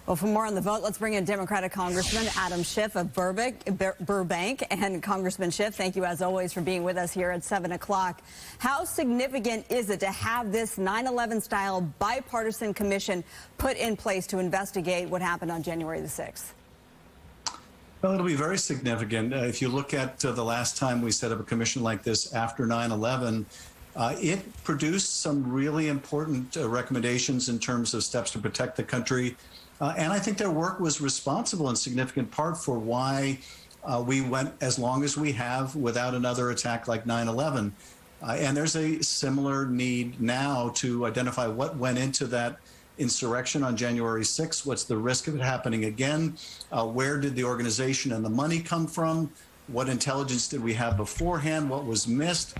Well, for more on the vote, let's bring in Democratic Congressman Adam Schiff of Burbank. And Congressman Schiff, thank you as always for being with us here at 7 o'clock. How significant is it to have this 9/11 style bipartisan commission put in place to investigate what happened on January the 6th? Well, it'll be very significant. If you look at the last time we set up a commission like this after 9/11, it produced some really important recommendations in terms of steps to protect the country. And I think their work was responsible in significant part for why we went as long as we have without another attack like 9/11. And there's a similar need now to identify what went into that insurrection on January 6th. What's the risk of it happening again? Where did the organization and the money come from? What intelligence did we have beforehand? What was missed?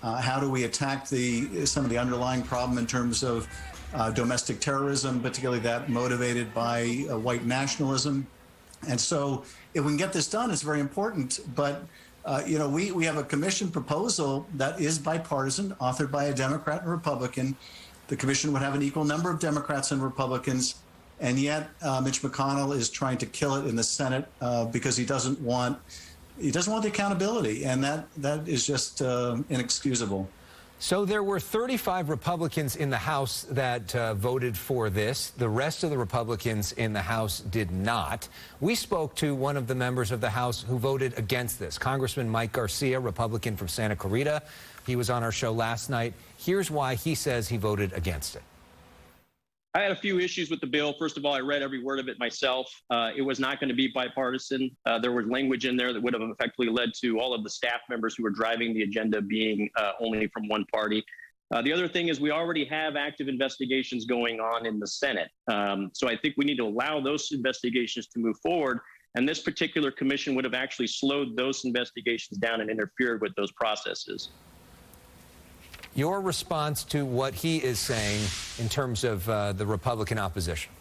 How do we attack some of the underlying problem in terms of domestic terrorism, particularly that motivated by white nationalism? And so if we can get this done, it's very important. But, we have a commission proposal that is bipartisan, authored by a Democrat and Republican. The commission would have an equal number of Democrats and Republicans. And yet Mitch McConnell is trying to kill it in the Senate because he doesn't want the accountability. And that is just inexcusable. So there were 35 Republicans in the House that voted for this. The rest of the Republicans in the House did not. We spoke to one of the members of the House who voted against this, Congressman Mike Garcia, Republican from Santa Clarita. He was on our show last night. Here's why he says he voted against it. I had a few issues with the bill. First of all, I read every word of it myself. It was not going to be bipartisan. There was language in there that would have effectively led to all of the staff members who were driving the agenda being only from one party. The other thing is we already have active investigations going on in the Senate. So I think we need to allow those investigations to move forward. And this particular commission would have actually slowed those investigations down and interfered with those processes. Your response to what he is saying in terms of the Republican opposition?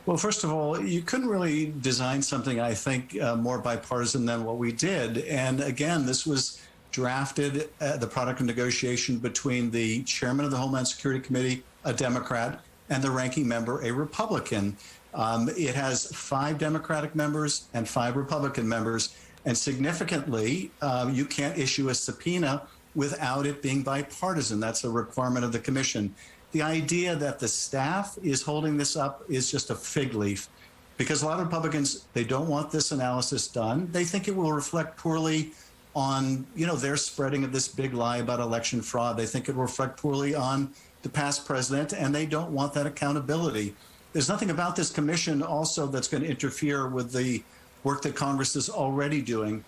Well, first of all, you couldn't really design something, I think, more bipartisan than what we did. And again, this was drafted, the product of negotiation between the chairman of the Homeland Security Committee, a Democrat, and the ranking member, a Republican. It has 5 Democratic members and 5 Republican members. And significantly, you can't issue a subpoena without it being bipartisan. That's a requirement of the commission. The idea that the staff is holding this up is just a fig leaf, because a lot of Republicans, they don't want this analysis done. They think it will reflect poorly on, their spreading of this big lie about election fraud. They think it will reflect poorly on the past president, and they don't want that accountability. There's nothing about this commission also that's going to interfere with the work that Congress is already doing.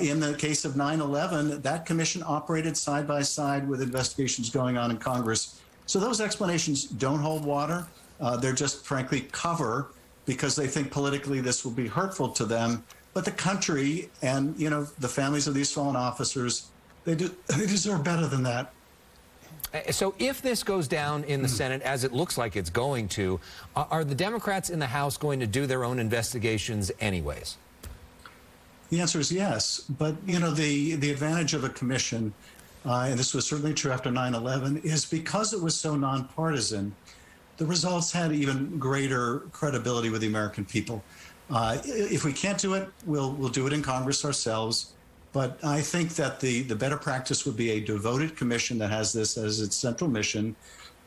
In the case of 9/11, that commission operated side by side with investigations going on in Congress. So those explanations don't hold water. They're just, frankly, cover because they think politically this will be hurtful to them. But the country and, the families of these fallen officers, they deserve better than that. So if this goes down in the Senate, as it looks like it's going to, are the Democrats in the House going to do their own investigations anyways? The answer is yes. But, the advantage of a commission, and this was certainly true after 9/11, is because it was so nonpartisan, the results had even greater credibility with the American people. If we can't do it, we'll do it in Congress ourselves. But I think that the better practice would be a devoted commission that has this as its central mission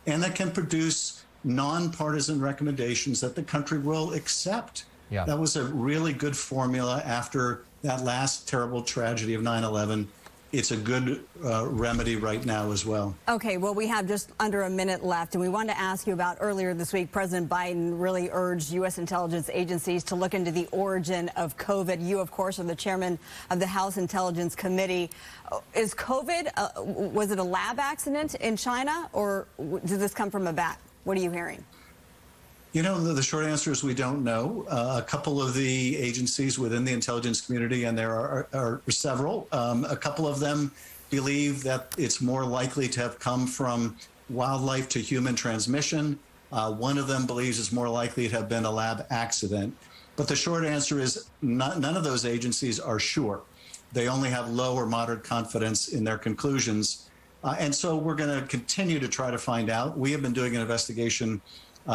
and that can produce nonpartisan recommendations that the country will accept. Yeah. That was a really good formula after that last terrible tragedy of 9/11. It's a good remedy right now as well. Okay, well, we have just under a minute left, and we wanted to ask you about earlier this week, President Biden really urged U.S. intelligence agencies to look into the origin of COVID. You, of course, are the chairman of the House Intelligence Committee. Is COVID, was it a lab accident in China, or did this come from a bat? What are you hearing? The short answer is we don't know. A couple of the agencies within the intelligence community, and there are several, a couple of them believe that it's more likely to have come from wildlife to human transmission. One of them believes it's more likely to have been a lab accident. But the short answer is none of those agencies are sure. They only have low or moderate confidence in their conclusions. And so we're going to continue to try to find out. We have been doing an investigation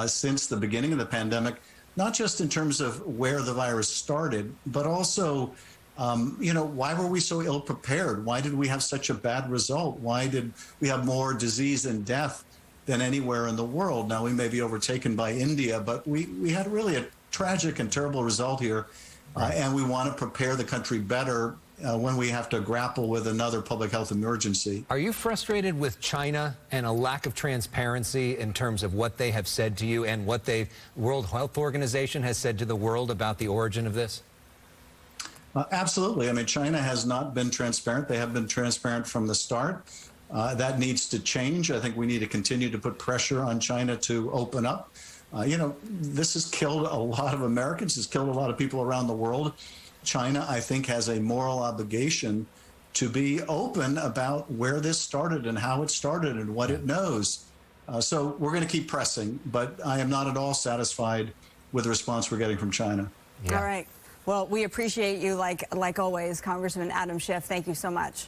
since the beginning of the pandemic, not just in terms of where the virus started, but also, why were we so ill prepared? Why did we have such a bad result? Why did we have more disease and death than anywhere in the world? Now, we may be overtaken by India, but we had really a tragic and terrible result here. And we want to prepare the country better when we have to grapple with another public health emergency. Are you frustrated with China and a lack of transparency in terms of what they have said to you and what the World Health Organization has said to the world about the origin of this? Absolutely. I mean, China has not been transparent. They have been transparent from the start. That needs to change. I think we need to continue to put pressure on China to open up. This has killed a lot of Americans, has killed a lot of people around the world. China, I think, has a moral obligation to be open about where this started and how it started and what it knows. So we're going to keep pressing, but I am not at all satisfied with the response we're getting from China. Yeah. All right. Well, we appreciate you like always, Congressman Adam Schiff. Thank you so much.